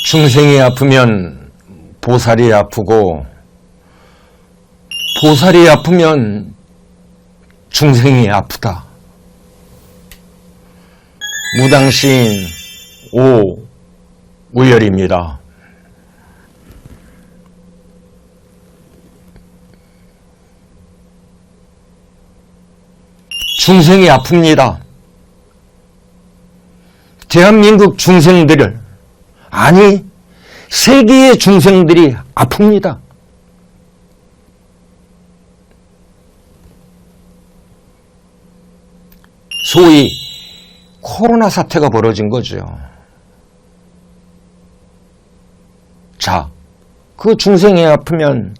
중생이 아프면 보살이 아프고, 보살이 아프면 중생이 아프다. 무당시인 오우열입니다. 중생이 아픕니다. 대한민국 중생들을, 아니 세계의 중생들이 아픕니다. 소위 코로나 사태가 벌어진 거죠. 자, 그 중생이 아프면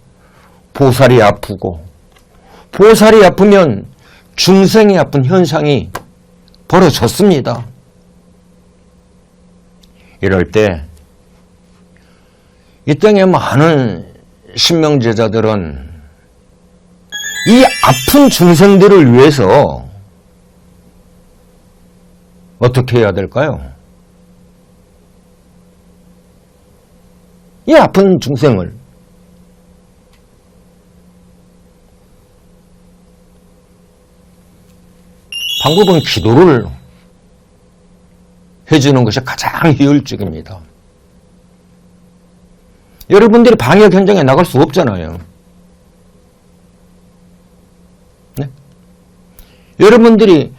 보살이 아프고, 보살이 아프면 중생이 아픈 현상이 벌어졌습니다. 이럴 때 이 땅에 많은 신명제자들은 이 아픈 중생들을 위해서 어떻게 해야 될까요? 이 아픈 중생을 방법은 기도를 해주는 것이 가장 효율적입니다. 여러분들이 방역 현장에 나갈 수 없잖아요. 네? 여러분들이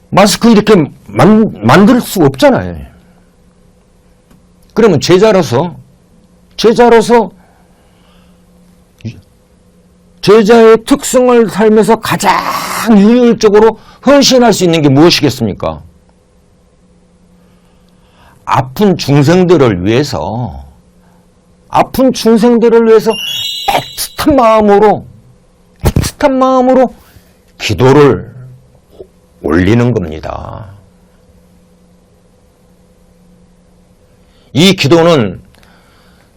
마스크 이렇게 만들 수 없잖아요. 그러면 제자로서 제자의 특성을 살면서 가장 효율적으로 헌신할 수 있는 게 무엇이겠습니까? 아픈 중생들을 위해서 애틋한 마음으로 기도를 올리는 겁니다. 이 기도는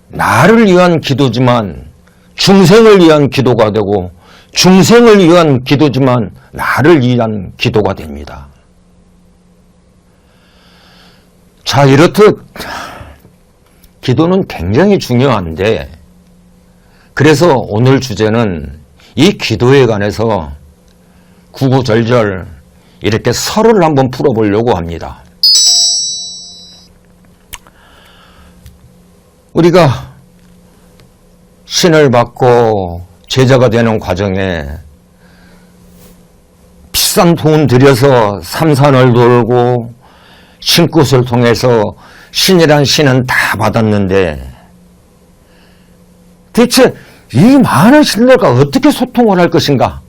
나를 위한 기도지만 중생을 위한 기도가 되고, 중생을 위한 기도지만 나를 위한 기도가 됩니다. 자, 이렇듯 기도는 굉장히 중요한데, 그래서 오늘 주제는 이 기도에 관해서 구구절절 이렇게 설을 한번 풀어보려고 합니다. 우리가 신을 받고 제자가 되는 과정에 비싼 돈 들여서 삼산을 돌고 신굿을 통해서 신이란 신은 다 받았는데, 대체 이 많은 신들과 어떻게 소통을 할 것인가?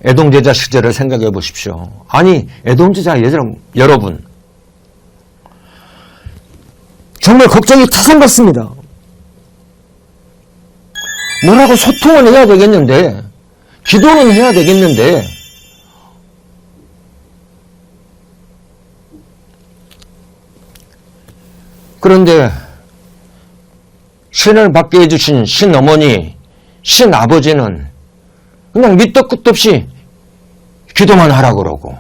애동제자 시절을 생각해 보십시오. 아니, 애동제자 여러분, 정말 걱정이 타성같습니다. 뭐라고 소통은 해야 되겠는데, 기도는 해야 되겠는데, 그런데 신을 받게 해주신 신어머니, 신아버지는 그냥 밑도 끝도 없이 기도만 하라 그러고,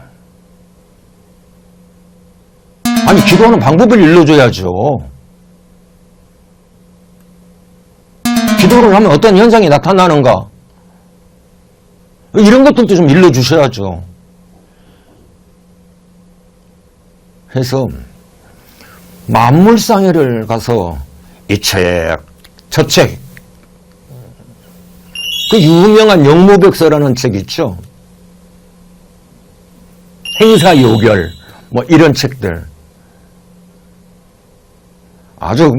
아니 기도하는 방법을 일러줘야죠. 기도를 하면 어떤 현상이 나타나는가, 이런 것들도 좀 일러주셔야죠. 해서 만물상회를 가서 이 책, 저 책, 그 유명한 영무백서라는 책 있죠. 행사요결, 뭐 이런 책들. 아주,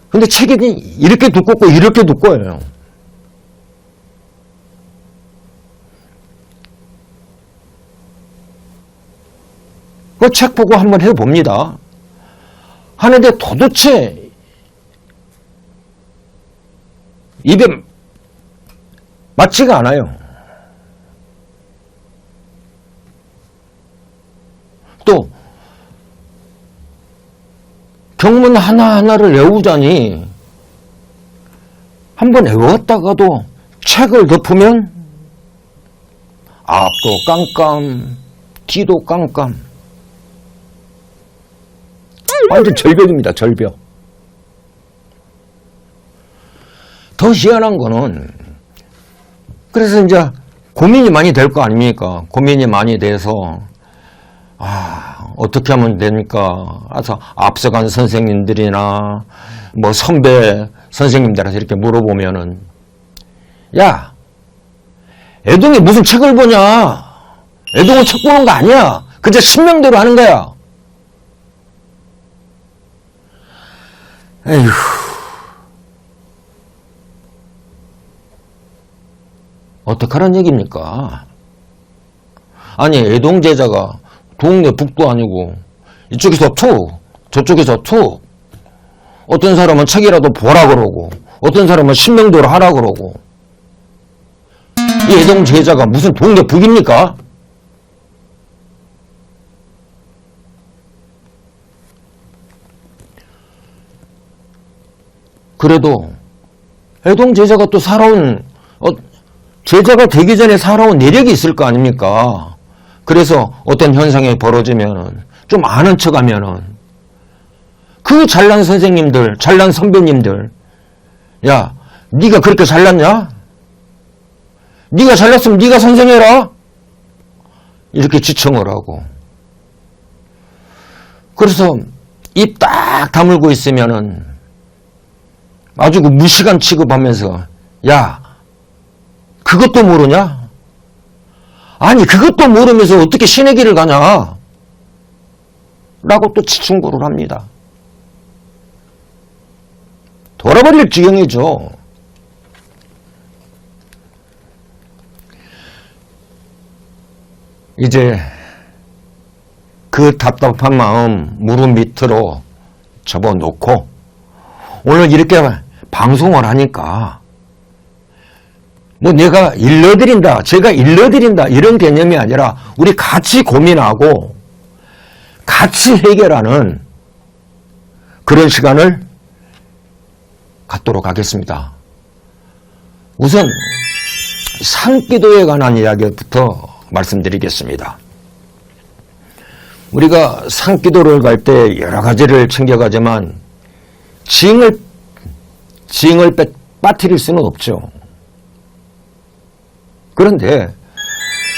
근데 책이 이렇게 두껍고 이렇게 두꺼워요. 그 책 보고 한번 해봅니다. 하는데 도대체 입에 맞지가 않아요. 또 경문 하나하나를 외우자니 한번 외웠다가도 책을 덮으면 앞도 깜깜, 뒤도 깜깜. 완전 절벽입니다, 절벽. 더 희한한 거는, 그래서 이제 고민이 많이 될 거 아닙니까? 고민이 많이 돼서, 어떻게 하면 됩니까? 그래서 앞서간 선생님들이나, 뭐 선배 선생님들한테 이렇게 물어보면은, 야, 애동이 무슨 책을 보냐? 애동은 책 보는 거 아니야. 그저 신명대로 하는 거야. 에휴. 어떡하란 얘기입니까? 아니, 애동 제자가 동네 북도 아니고, 이쪽에서 툭, 저쪽에서 툭, 어떤 사람은 책이라도 보라 그러고, 어떤 사람은 신명대로 하라 그러고, 이 애동 제자가 무슨 동네 북입니까? 그래도 애동 제자가 또 살아온 제자가 되기 전에 살아온 내력이 있을 거 아닙니까? 그래서 어떤 현상이 벌어지면은 좀 아는 척하면은 그 잘난 선생님들, 잘난 선배님들, 야, 네가 그렇게 잘났냐? 네가 잘났으면 네가 선생해라. 이렇게 지청을 하고. 그래서 입 딱 다물고 있으면은 아주 그 무시감 취급하면서, 야, 그것도 모르냐? 아니, 그것도 모르면서 어떻게 신의 길을 가냐? 라고 또 지충고를 합니다. 돌아버릴 지경이죠. 이제 그 답답한 마음 무릎 밑으로 접어놓고 오늘 이렇게 방송을 하니까 뭐 내가 일러드린다, 제가 일러드린다 이런 개념이 아니라 우리 같이 고민하고 같이 해결하는 그런 시간을 갖도록 하겠습니다. 우선 산기도에 관한 이야기부터 말씀드리겠습니다. 우리가 산기도를 갈 때 여러 가지를 챙겨가지만 징을 빠뜨릴 수는 없죠. 그런데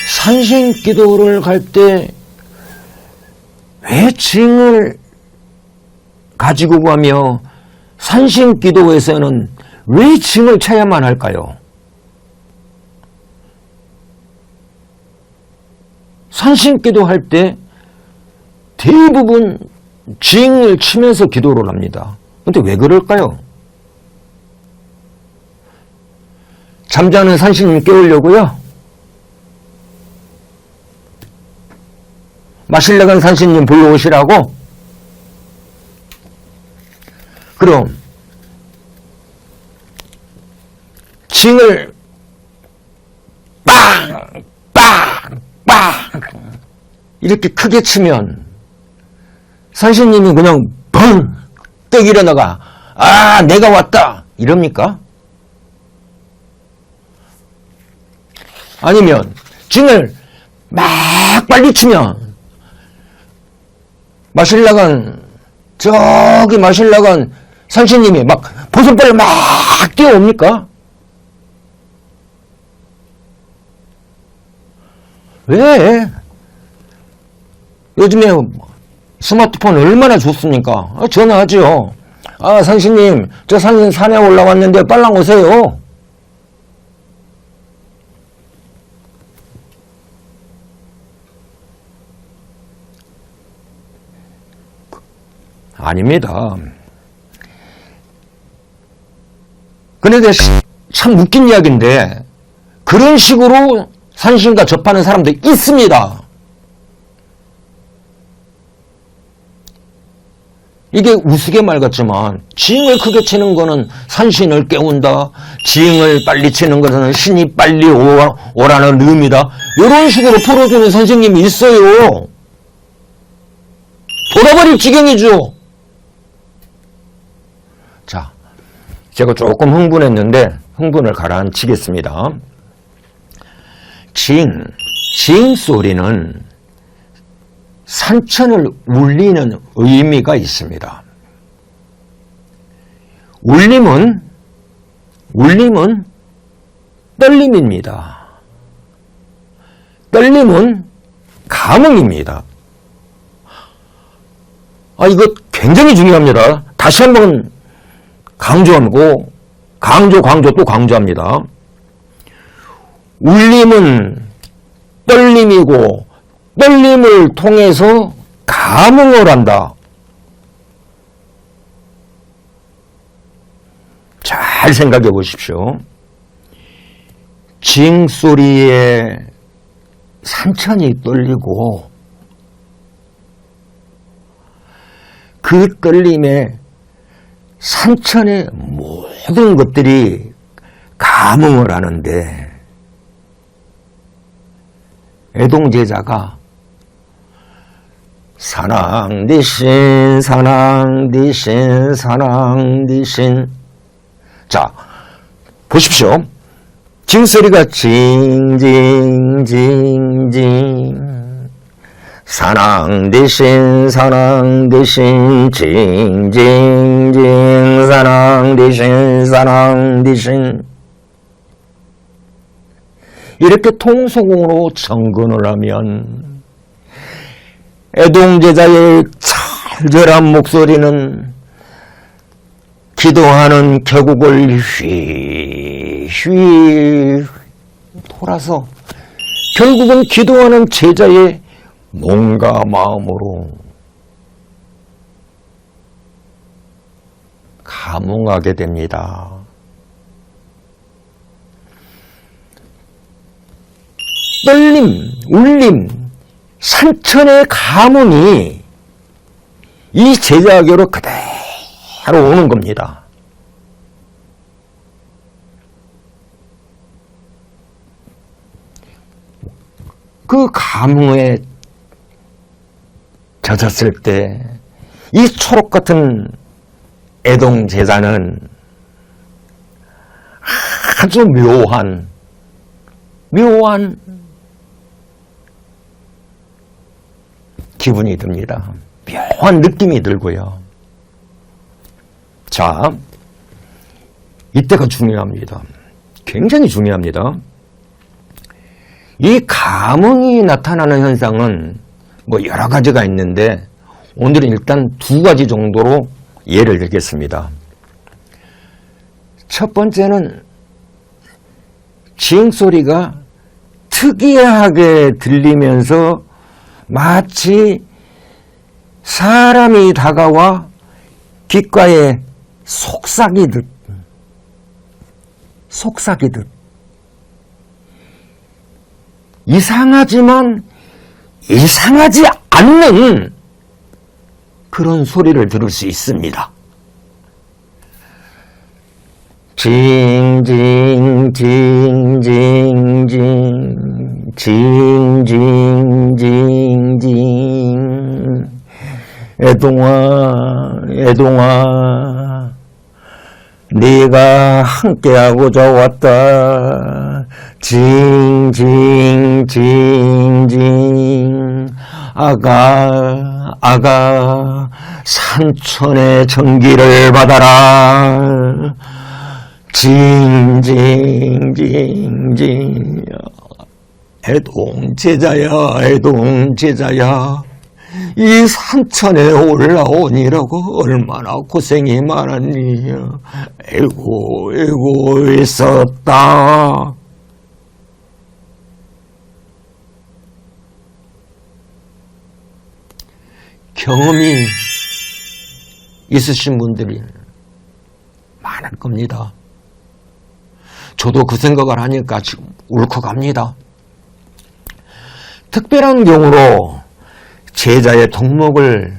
산신기도를 갈 때 왜 징을 가지고 가며 산신기도에서는 왜 징을 쳐야만 할까요? 산신기도 할 때 대부분 징을 치면서 기도를 합니다. 근데 왜 그럴까요? 잠자는 산신님 깨우려고요? 마실 나간 산신님 불러오시라고? 그럼 징을 빵! 빵! 빵! 이렇게 크게 치면 산신님이 그냥 벙! 떡 일어나가 내가 왔다! 이럽니까? 아니면 징을 막 빨리 치면 저기 마실 나간 산신님이 막 보선발을 막 뛰어옵니까? 왜? 요즘에 스마트폰 얼마나 좋습니까? 전화하죠. 산신님, 저 산에 올라왔는데 빨랑 오세요. 아닙니다. 그런데 참 웃긴 이야기인데 그런 식으로 산신과 접하는 사람도 있습니다. 이게 우스갯말 같지만 징을 크게 치는 거는 산신을 깨운다. 징을 빨리 치는 것은 신이 빨리 오라는 의미다. 이런 식으로 풀어주는 선생님이 있어요. 돌아버릴 지경이죠. 자, 제가 조금 흥분했는데 흥분을 가라앉히겠습니다. 징 소리는 산천을 울리는 의미가 있습니다. 울림은 떨림입니다. 떨림은 감흥입니다. 이거 굉장히 중요합니다. 다시 한번 강조하고 강조 또 강조합니다. 울림은 떨림이고 떨림을 통해서 감흥을 한다. 잘 생각해 보십시오. 징 소리에 산천이 떨리고 그 떨림에 산천의 모든 것들이 감흥을 하는데 애동제자가 사랑디신 사랑디신 사랑디신. 자, 보십시오. 징소리가 징징징징 사랑디신 사랑디신 징징징 사랑디신 사랑디신. 이렇게 통성으로 정근을 하면 애동제자의 절절한 목소리는 기도하는 계곡을 휘휘 돌아서 결국은 기도하는 제자의 몸과 마음으로 감흥하게 됩니다. 떨림, 울림, 산천의 감흥이 이 제자에게로 그대로 오는 겁니다. 그 감흥에 젖었을 때 이 초록 같은 애동제자는 아주 묘한 기분이 듭니다. 묘한 느낌이 들고요. 자, 이때가 중요합니다. 굉장히 중요합니다. 이 감흥이 나타나는 현상은 여러 가지가 있는데 오늘은 일단 두 가지 정도로 예를 들겠습니다. 첫 번째는 징소리가 특이하게 들리면서 마치 사람이 다가와 귓가에 속삭이듯 이상하지만 이상하지 않는 그런 소리를 들을 수 있습니다. 징징징징징징징징징 애동아 네가 함께하고자 왔다. 징징징징 아가 산천의 전기를 받아라. 징징징징 애동제자야 이 산천에 올라오니라고 얼마나 고생이 많았니. 애고 있었다. 경험이 있으신 분들이 많을 겁니다. 저도 그 생각을 하니까 지금 울컥합니다. 특별한 경우로 제자의 덕목을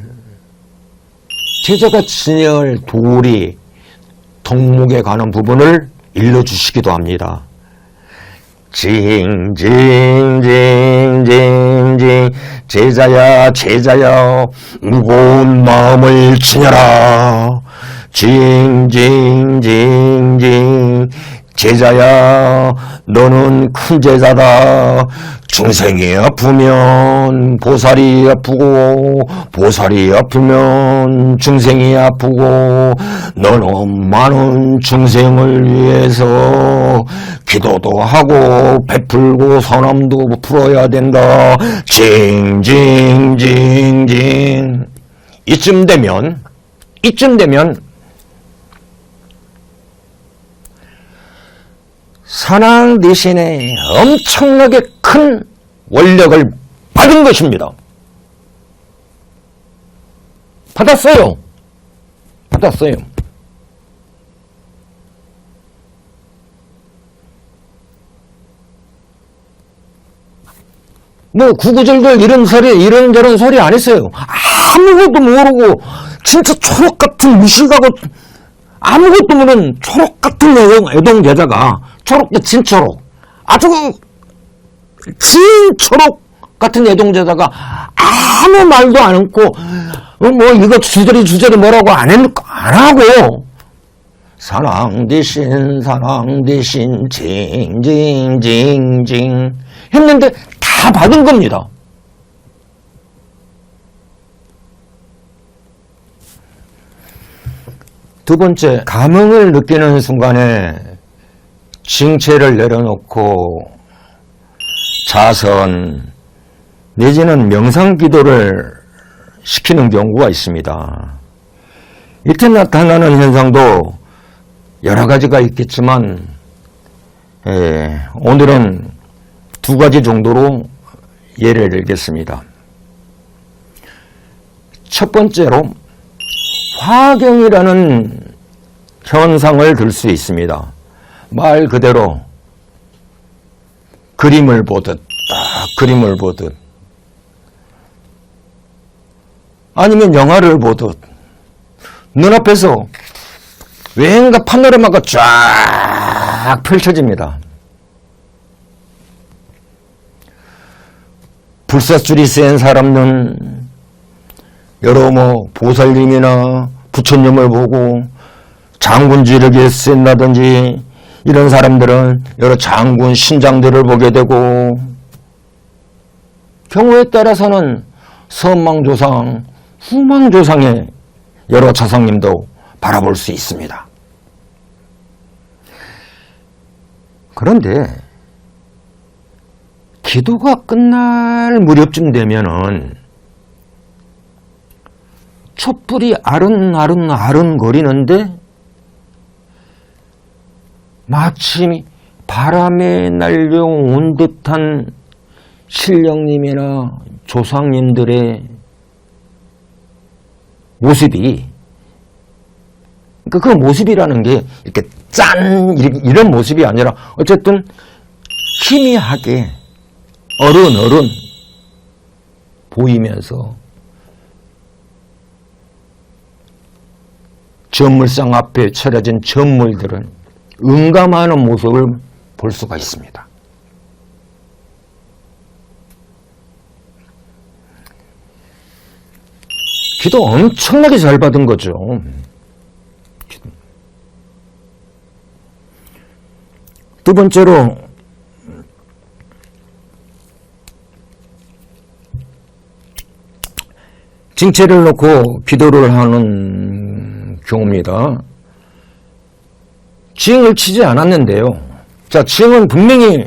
제자가 지내야 할 도리 덕목에 관한 부분을 일러주시기도 합니다. 징징징징징 제자야 무거운 마음을 지녀라. 징징징징 제자야 너는 큰 제자다. 중생이 아프면 보살이 아프고 보살이 아프면 중생이 아프고 너는 많은 중생을 위해서 기도도 하고 베풀고 선함도 풀어야 된다. 징징징징 이쯤 되면 산왕 대신에 엄청나게 큰 원력을 받은 것입니다. 받았어요. 뭐 구구절절 이런저런 소리 안 했어요. 아무것도 모르고 진짜 초록 같은 무식하고 아무것도 모르는 초록 같은 애동 제자가 초록도 진초록 아주 진초록 같은 애동 제자가 아무 말도 안 했고 뭐 이거 주저리 뭐라고 안 하고 산왕 대신 징징징징 했는데 다 받은 겁니다. 두 번째, 감흥을 느끼는 순간에 징체를 내려놓고 자선 내지는 명상기도를 시키는 경우가 있습니다. 이때 나타나는 현상도 여러 가지가 있겠지만 오늘은 두 가지 정도로 예를 들겠습니다. 첫 번째로 화경이라는 현상을 들 수 있습니다. 말 그대로 그림을 보듯 아니면 영화를 보듯 눈앞에서 왠가 파노라마가 쫙 펼쳐집니다. 불사줄이 센 사람은 여러 보살님이나 부처님을 보고 장군지력이 센다든지 이런 사람들은 여러 장군 신장들을 보게 되고 경우에 따라서는 선망조상, 후망조상의 여러 조상님도 바라볼 수 있습니다. 그런데 기도가 끝날 무렵쯤 되면은 촛불이 아른거리는데 마치 바람에 날려온 듯한 신령님이나 조상님들의 모습이 그 모습이라는 게 이렇게 짠 이런 모습이 아니라 어쨌든 희미하게 어른 보이면서 전물상 앞에 차려진 전물들은 응감하는 모습을 볼 수가 있습니다. 기도 엄청나게 잘 받은 거죠. 두 번째로 징체를 놓고 기도를 하는 경우입니다. 징을 치지 않았는데요. 자, 징은 분명히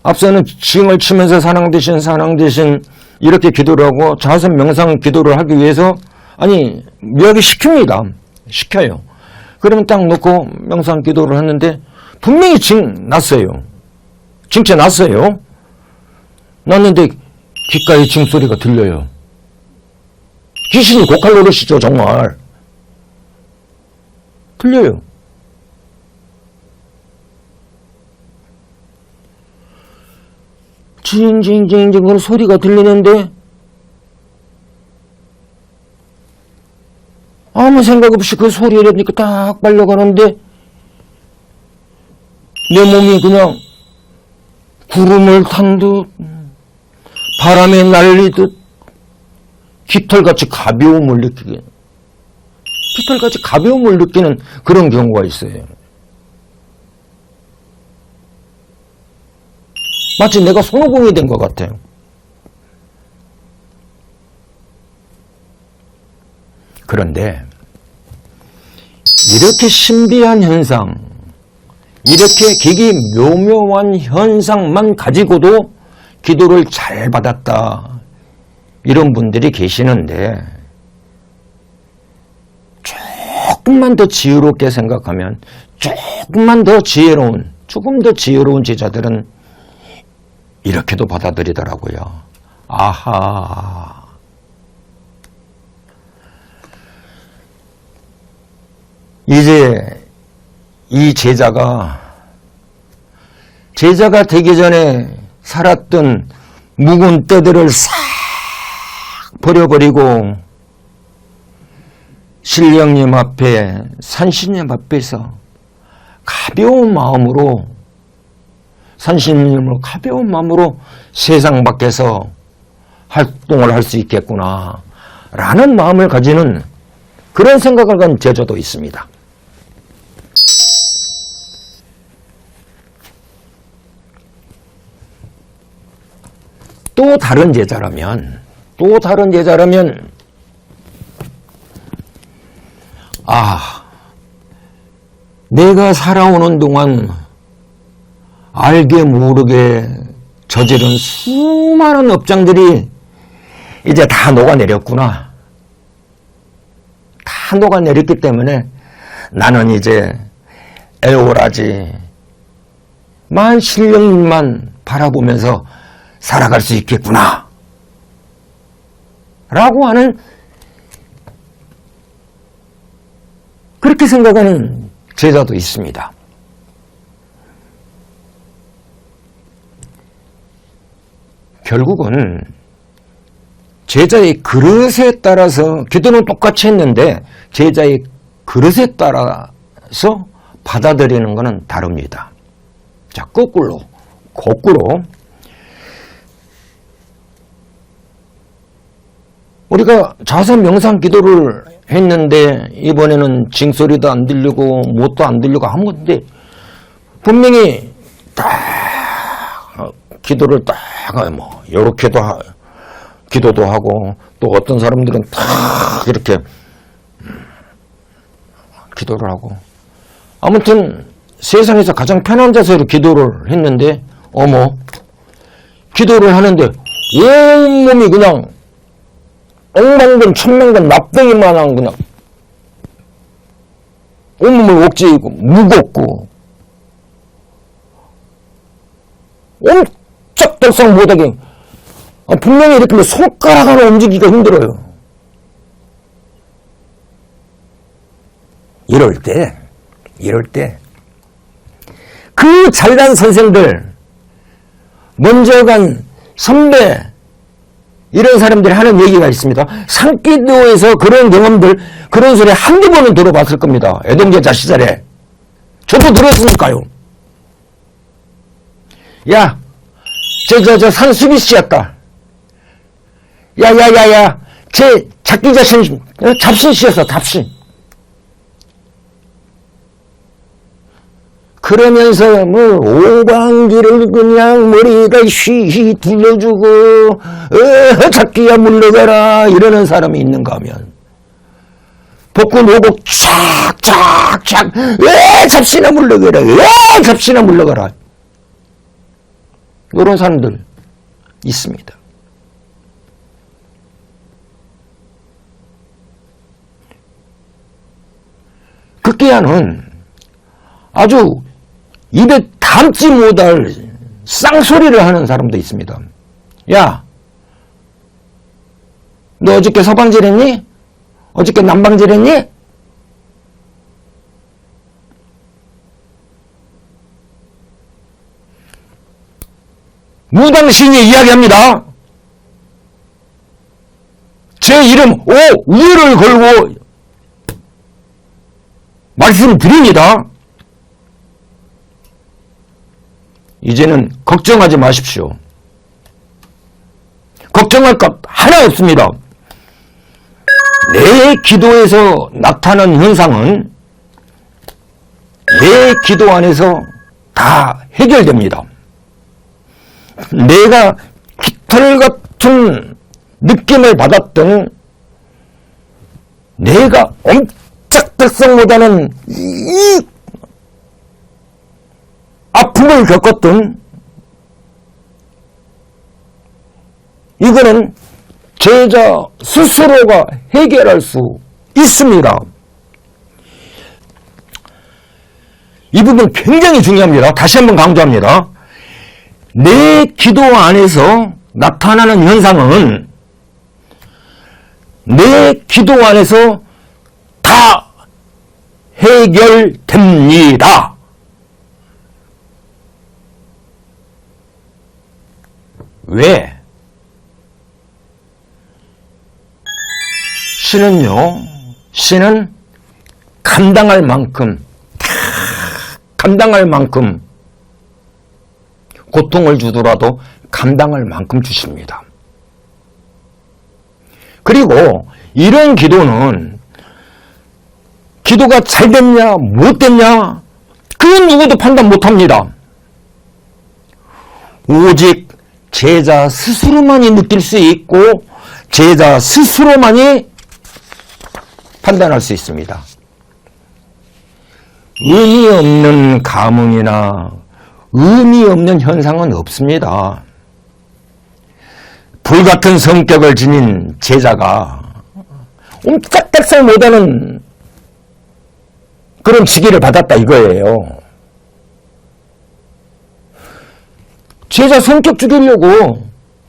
앞서는 징을 치면서 산왕 대신 이렇게 기도를 하고 자선 명상 기도를 하기 위해서 묘하게 시켜요. 그러면 딱 놓고 명상 기도를 하는데 분명히 징체 났어요. 났는데 귓가에 징 소리가 들려요. 귀신이 고칼 노릇이죠, 정말. 들려요. 징징징징 그런 소리가 들리는데 아무 생각 없이 그 소리를 듣니까 딱 빨려가는데 내 몸이 그냥 구름을 탄 듯 바람에 날리듯 깃털같이 가벼움을 느끼게 깃털같이 가벼움을 느끼는 그런 경우가 있어요. 마치 내가 손오공이 된 것 같아요. 그런데 이렇게 신비한 현상, 이렇게 기기 묘묘한 현상만 가지고도 기도를 잘 받았다, 이런 분들이 계시는데, 조금만 더 지혜롭게 생각하면, 조금만 더 지혜로운, 조금 더 지혜로운 제자들은 이렇게도 받아들이더라고요. 아하. 이제 이 제자가 되기 전에 살았던 묵은 때들을 싹 버려버리고 신령님 앞에, 산신님 앞에서 가벼운 마음으로, 산신님을 가벼운 마음으로 세상 밖에서 활동을 할 수 있겠구나 라는 마음을 가지는 그런 생각을 간 제자도 있습니다. 또 다른 제자라면 내가 살아오는 동안 알게 모르게 저지른 수많은 업장들이 이제 다 녹아내렸구나. 다 녹아내렸기 때문에 나는 이제 애오라지 만 신령님만 바라보면서 살아갈 수 있겠구나 라고 하는, 그렇게 생각하는 제자도 있습니다. 결국은 제자의 그릇에 따라서, 기도는 똑같이 했는데 제자의 그릇에 따라서 받아들이는 것은 다릅니다. 자, 거꾸로 우리가 자선 명상 기도를 했는데 이번에는 징소리도 안 들리고 못도 안 들리고 한 건데, 분명히 딱 기도를 딱 요렇게도 기도도 하고, 또 어떤 사람들은 딱 이렇게 기도를 하고, 아무튼 세상에서 가장 편한 자세로 기도를 했는데, 기도를 하는데 온몸이 그냥 억만근 천만근 납덩이만한 그냥 온몸을 억제이고 무겁고 옴짝달싹 못하게, 분명히 이렇게 손가락 하나 움직이기가 힘들어요. 이럴 때 그 잘난 선생들, 먼저 간 선배, 이런 사람들이 하는 얘기가 있습니다. 산기도에서 그런 경험들, 그런 소리 한두 번은 들어봤을 겁니다. 애동제자 시절에. 저도 들었으니까요. 야, 저 산수비 씨였다. 야, 제 자기 자신 잡신 씨였어, 잡신. 그러면서 오방기를 그냥 머리가 휘휘 둘러주고 잡기야 물러가라 이러는 사람이 있는가 하면, 복근 오곡 촥 잡시나 물러가라, 잡시나 물러가라, 이런 사람들 있습니다. 극기야는 아주 입에 담지 못할 쌍소리를 하는 사람도 있습니다. 야, 너 어저께 서방질 했니? 어저께 남방질 했니? 무당신이 이야기합니다. 제 이름 우를 걸고 말씀드립니다. 이제는 걱정하지 마십시오. 걱정할 것 하나 없습니다. 내 기도에서 나타난 현상은 내 기도 안에서 다 해결됩니다. 내가 깃털 같은 느낌을 받았던, 내가 옴짝달싹 이 아픔을 겪었던, 이거는 제자 스스로가 해결할 수 있습니다. 이 부분 굉장히 중요합니다. 다시 한번 강조합니다. 내 기도 안에서 나타나는 현상은 내 기도 안에서 다 해결됩니다. 왜? 신은 감당할 만큼 고통을 주더라도 감당할 만큼 주십니다. 그리고 이런 기도는 기도가 잘 됐냐 못 됐냐 그건 누구도 판단 못합니다. 오직 제자 스스로만이 느낄 수 있고 제자 스스로만이 판단할 수 있습니다. 의미 없는 감흥이나 의미 없는 현상은 없습니다. 불같은 성격을 지닌 제자가 옴짝달싹 못하는 그런 직위를 받았다 이거예요. 제자 성격 죽이려고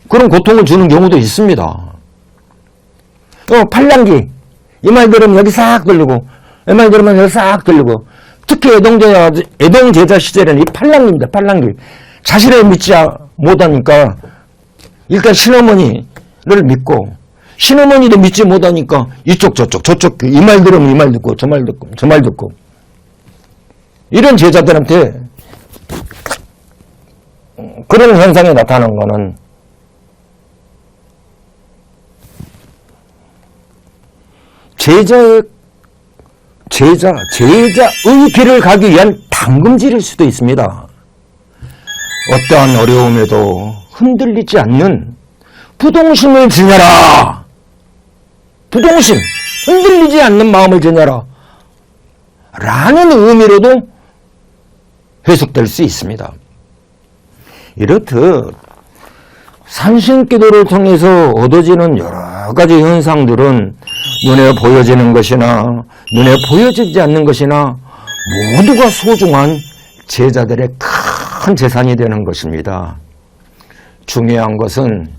그런 고통을 주는 경우도 있습니다. 팔랑귀 이 말 들으면 여기 싹 들리고 이 말 들으면 여기 싹 들리고, 특히 애동제자 시절에는 이 팔랑귀입니다. 팔랑귀. 자신을 믿지 못하니까 일단 신어머니를 믿고, 신어머니를 믿지 못하니까 이쪽 저쪽 이 말 들으면 이 말 듣고 저 말 듣고 저 말 듣고, 이런 제자들한테 그런 현상이 나타나는 거는 제자의 길을 가기 위한 당금질일 수도 있습니다. 어떠한 어려움에도 흔들리지 않는 부동심을 지녀라. 부동심, 흔들리지 않는 마음을 지녀라. 라는 의미로도 해석될 수 있습니다. 이렇듯 산신기도를 통해서 얻어지는 여러 가지 현상들은 눈에 보여지는 것이나 눈에 보여지지 않는 것이나 모두가 소중한 제자들의 큰 재산이 되는 것입니다. 중요한 것은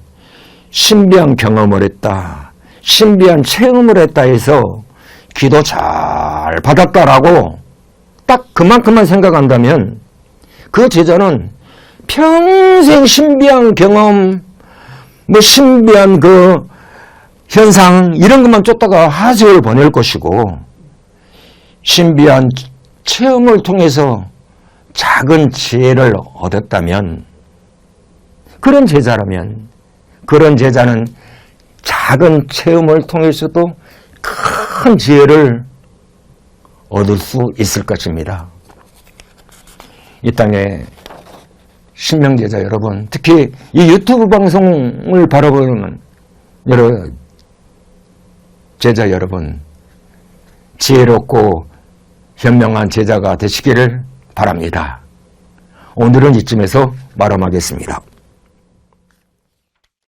신비한 경험을 했다, 신비한 체험을 했다 해서 기도 잘 받았다라고 딱 그만큼만 생각한다면 그 제자는 평생 신비한 경험, 신비한 그 현상 이런 것만 쫓다가 하세월 보낼 것이고, 신비한 체험을 통해서 작은 지혜를 얻었다면, 그런 제자라면 그런 제자는 작은 체험을 통해서도 큰 지혜를 얻을 수 있을 것입니다. 이 땅에 신명제자 여러분, 특히 이 유튜브 방송을 바라보는 여러 제자 여러분, 지혜롭고 현명한 제자가 되시기를 바랍니다. 오늘은 이쯤에서 마감하겠습니다.